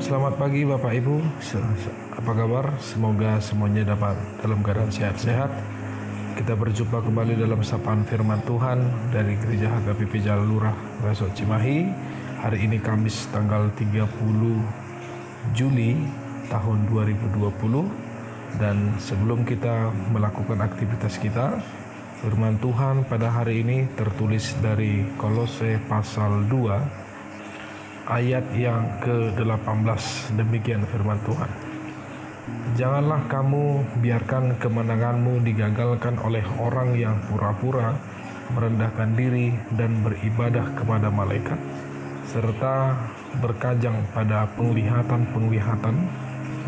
selamat pagi Bapak Ibu. Apa kabar? Semoga semuanya dapat dalam keadaan sehat-sehat. Kita berjumpa kembali dalam sapaan firman Tuhan dari Gereja HKBP Jalan Lurah, Resort Cimahi. Hari ini Kamis tanggal 30 Juli tahun 2020. Dan sebelum kita melakukan aktivitas kita, firman Tuhan pada hari ini tertulis dari Kolose pasal 2 ayat yang ke-18. Demikian firman Tuhan. Janganlah kamu biarkan kemenanganmu digagalkan oleh orang yang pura-pura merendahkan diri dan beribadah kepada malaikat, serta berkajang pada penglihatan-penglihatan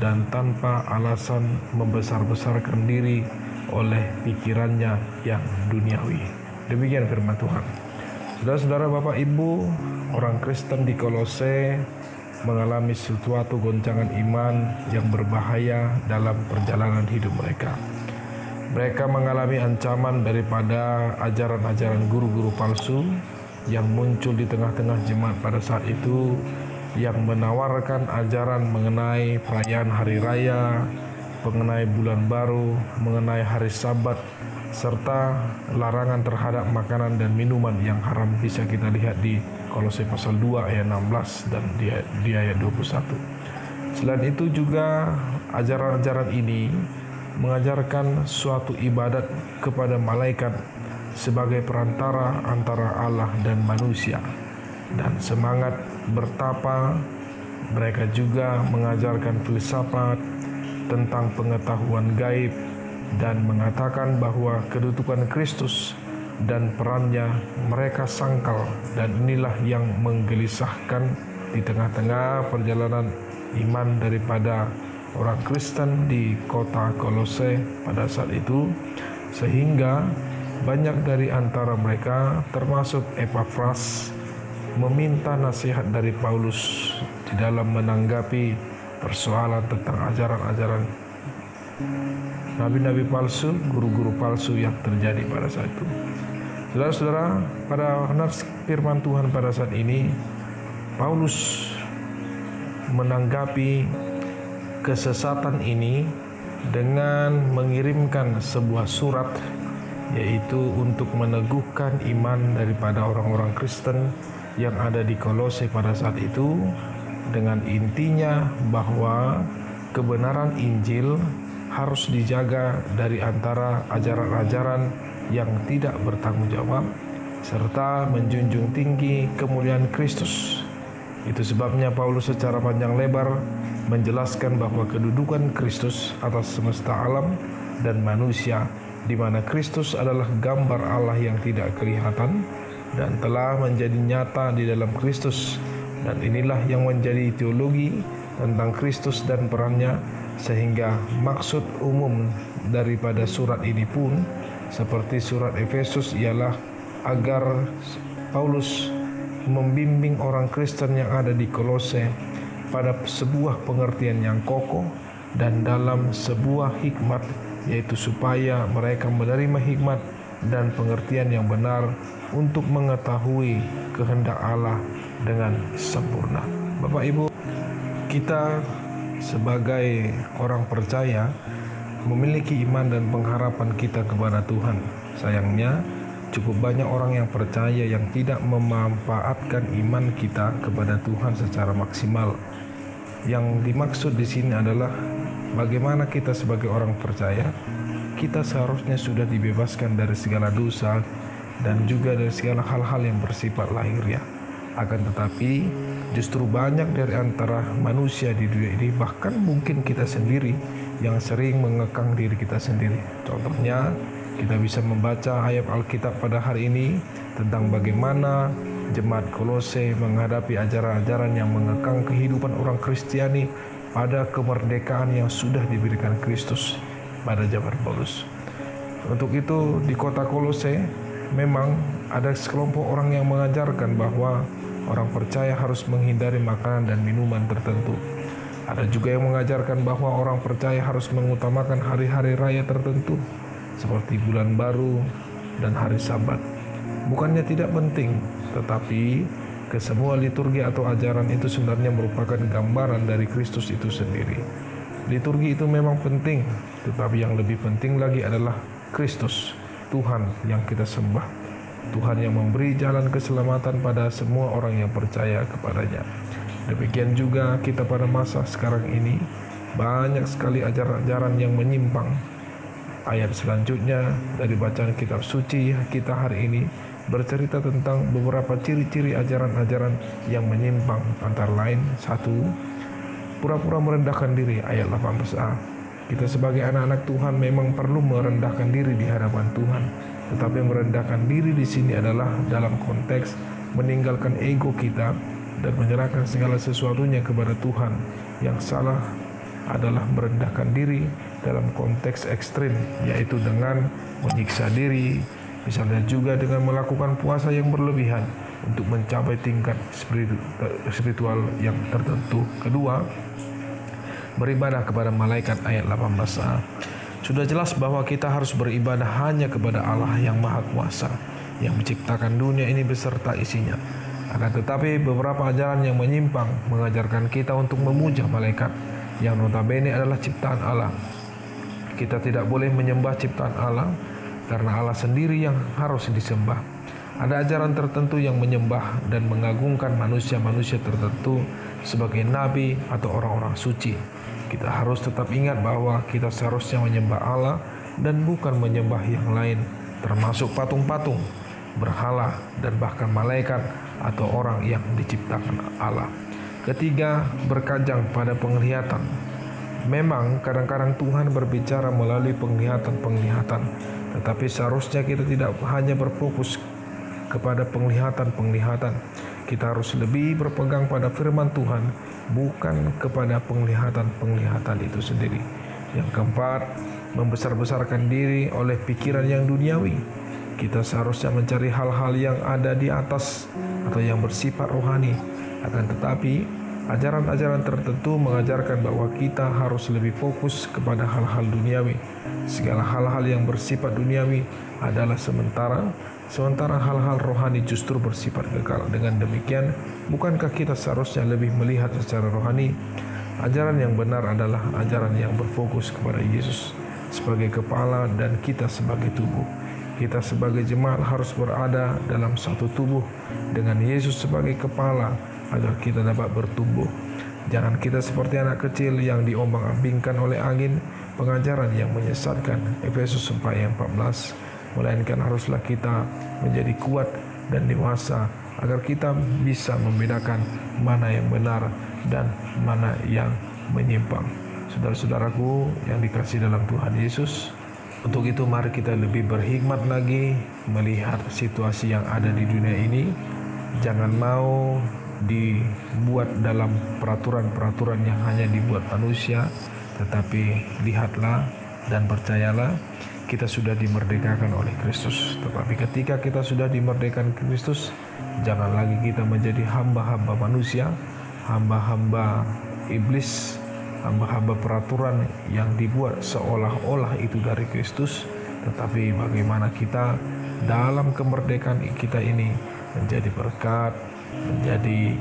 dan tanpa alasan membesar-besarkan diri oleh pikirannya yang duniawi. Demikian firman Tuhan. Saudara-saudara, Bapak Ibu, orang Kristen di Kolose mengalami suatu goncangan iman yang berbahaya dalam perjalanan hidup mereka. Mereka mengalami ancaman daripada ajaran-ajaran guru-guru palsu yang muncul di tengah-tengah jemaat pada saat itu, yang menawarkan ajaran mengenai perayaan hari raya, mengenai bulan baru, mengenai hari Sabat, serta larangan terhadap makanan dan minuman yang haram. Bisa kita lihat di Kolose pasal 2 ayat 16 dan di ayat 21. Selain itu juga ajaran-ajaran ini mengajarkan suatu ibadat kepada malaikat sebagai perantara antara Allah dan manusia, dan semangat bertapa. Mereka juga mengajarkan filsafat tentang pengetahuan gaib dan mengatakan bahwa kedudukan Kristus dan perannya mereka sangkal, dan inilah yang menggelisahkan di tengah-tengah perjalanan iman daripada orang Kristen di kota Kolose pada saat itu, sehingga banyak dari antara mereka termasuk Epafras meminta nasihat dari Paulus di dalam menanggapi persoalan tentang ajaran-ajaran nabi-nabi palsu, guru-guru palsu yang terjadi pada saat itu. Saudara-saudara, pada firman Tuhan pada saat ini, Paulus menanggapi kesesatan ini dengan mengirimkan sebuah surat, yaitu untuk meneguhkan iman daripada orang-orang Kristen yang ada di Kolose pada saat itu, dengan intinya bahwa kebenaran Injil harus dijaga dari antara ajaran-ajaran yang tidak bertanggung jawab, serta menjunjung tinggi kemuliaan Kristus. Itu sebabnya Paulus secara panjang lebar menjelaskan bahwa kedudukan Kristus atas semesta alam dan manusia, di mana Kristus adalah gambar Allah yang tidak kelihatan dan telah menjadi nyata di dalam Kristus. Dan inilah yang menjadi teologi tentang Kristus dan perannya, sehingga maksud umum daripada surat ini pun seperti surat Efesus ialah agar Paulus membimbing orang Kristen yang ada di Kolose pada sebuah pengertian yang kokoh dan dalam sebuah hikmat, yaitu supaya mereka menerima hikmat dan pengertian yang benar untuk mengetahui kehendak Allah dengan sempurna. Bapak Ibu, kita sebagai orang percaya memiliki iman dan pengharapan kita kepada Tuhan. Sayangnya, cukup banyak orang yang percaya yang tidak memanfaatkan iman kita kepada Tuhan secara maksimal. Yang dimaksud di sini adalah bagaimana kita sebagai orang percaya, kita seharusnya sudah dibebaskan dari segala dosa dan juga dari segala hal-hal yang bersifat lahiriah. Akan tetapi justru banyak dari antara manusia di dunia ini, bahkan mungkin kita sendiri, yang sering mengekang diri kita sendiri. Contohnya, kita bisa membaca ayat Alkitab pada hari ini tentang bagaimana jemaat Kolose menghadapi ajaran-ajaran yang mengekang kehidupan orang Kristiani pada kemerdekaan yang sudah diberikan Kristus pada zaman Paulus. Untuk itu, di kota Kolose memang ada sekelompok orang yang mengajarkan bahwa orang percaya harus menghindari makanan dan minuman tertentu. Ada juga yang mengajarkan bahwa orang percaya harus mengutamakan hari-hari raya tertentu, seperti bulan baru dan hari Sabat. Bukannya tidak penting, tetapi Kesemua liturgi atau ajaran itu sebenarnya merupakan gambaran dari Kristus itu sendiri. Liturgi itu memang penting, tetapi yang lebih penting lagi adalah Kristus, Tuhan yang kita sembah, Tuhan yang memberi jalan keselamatan pada semua orang yang percaya kepadanya. Demikian juga kita pada masa sekarang ini, banyak sekali ajaran-ajaran yang menyimpang. Ayat selanjutnya dari bacaan kitab suci kita hari ini bercerita tentang beberapa ciri-ciri ajaran-ajaran yang menyimpang, antara lain 1. Pura-pura merendahkan diri, ayat 18a. Kita sebagai anak-anak Tuhan memang perlu merendahkan diri di hadapan Tuhan, tetapi merendahkan diri di sini adalah dalam konteks meninggalkan ego kita dan menyerahkan segala sesuatunya kepada Tuhan. Yang salah adalah merendahkan diri dalam konteks ekstrim, yaitu dengan menyiksa diri, misalnya juga dengan melakukan puasa yang berlebihan untuk mencapai tingkat spiritual yang tertentu. Kedua, beribadah kepada malaikat, ayat 18a. Sudah jelas bahwa kita harus beribadah hanya kepada Allah yang Maha Kuasa, yang menciptakan dunia ini beserta isinya. Akan tetapi beberapa ajaran yang menyimpang mengajarkan kita untuk memuja malaikat yang notabene adalah ciptaan Allah. Kita tidak boleh menyembah ciptaan Allah karena Allah sendiri yang harus disembah. Ada ajaran tertentu yang menyembah dan mengagungkan manusia-manusia tertentu sebagai nabi atau orang-orang suci. Kita harus tetap ingat bahwa kita seharusnya menyembah Allah dan bukan menyembah yang lain, termasuk patung-patung, berhala, dan bahkan malaikat atau orang yang diciptakan Allah. Ketiga, berkajang pada penglihatan. Memang kadang-kadang Tuhan berbicara melalui penglihatan-penglihatan, tetapi seharusnya kita tidak hanya berfokus kepada penglihatan-penglihatan. Kita harus lebih berpegang pada firman Tuhan, bukan kepada penglihatan-penglihatan itu sendiri. Yang keempat, membesar-besarkan diri oleh pikiran yang duniawi. Kita seharusnya mencari hal-hal yang ada di atas atau yang bersifat rohani. Akan tetapi, ajaran-ajaran tertentu mengajarkan bahwa kita harus lebih fokus kepada hal-hal duniawi. Segala hal-hal yang bersifat duniawi adalah sementara hal-hal rohani justru bersifat kekal. Dengan demikian, bukankah kita seharusnya lebih melihat secara rohani? Ajaran yang benar adalah ajaran yang berfokus kepada Yesus sebagai kepala dan kita sebagai tubuh. Kita sebagai jemaat harus berada dalam satu tubuh dengan Yesus sebagai kepala agar kita dapat bertumbuh. Jangan kita seperti anak kecil yang diombang-ambingkan oleh angin pengajaran yang menyesatkan, Efesus 4:14, melainkan haruslah kita menjadi kuat dan dewasa agar kita bisa membedakan mana yang benar dan mana yang menyimpang. Saudara-saudaraku yang dikasihi dalam Tuhan Yesus, untuk itu mari kita lebih berhikmat lagi melihat situasi yang ada di dunia ini. Jangan mau dibuat dalam peraturan-peraturan yang hanya dibuat manusia, tetapi lihatlah dan percayalah kita sudah dimerdekakan oleh Kristus. Tetapi ketika kita sudah dimerdekakan Kristus, jangan lagi kita menjadi hamba-hamba manusia, hamba-hamba iblis, hamba-hamba peraturan yang dibuat seolah-olah itu dari Kristus. Tetapi bagaimana kita dalam kemerdekaan kita ini menjadi berkat, menjadi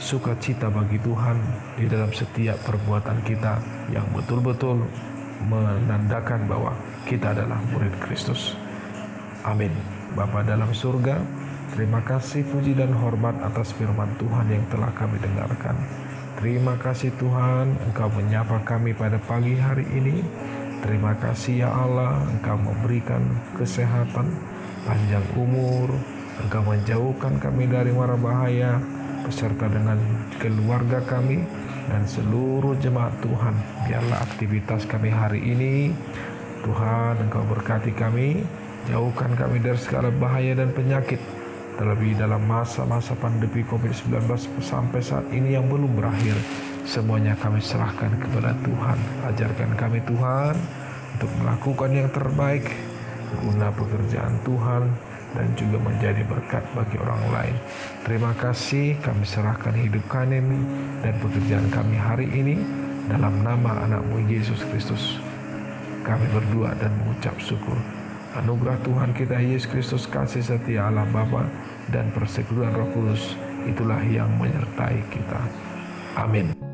sukacita bagi Tuhan di dalam setiap perbuatan kita yang betul-betul menandakan bahwa kita adalah murid Kristus. Amin. Bapa dalam surga, terima kasih, puji dan hormat atas firman Tuhan yang telah kami dengarkan. Terima kasih Tuhan, Engkau menyapa kami pada pagi hari ini. Terima kasih ya Allah, Engkau memberikan kesehatan, panjang umur, Engkau menjauhkan kami dari mara bahaya, beserta dengan keluarga kami dan seluruh jemaat Tuhan. Biarlah aktivitas kami hari ini, Tuhan, Engkau berkati kami, jauhkan kami dari segala bahaya dan penyakit, terlebih dalam masa-masa pandemi COVID-19 sampai saat ini yang belum berakhir. Semuanya kami serahkan kepada Tuhan. Ajarkan kami Tuhan untuk melakukan yang terbaik guna pekerjaan Tuhan dan juga menjadi berkat bagi orang lain. Terima kasih, kami serahkan hidup kami dan pekerjaan kami hari ini dalam nama anak-Mu Yesus Kristus. Kami berdoa dan mengucap syukur. Anugerah Tuhan kita Yesus Kristus, kasih setia Allah Bapa dan persekutuan Roh Kudus itulah yang menyertai kita. Amin.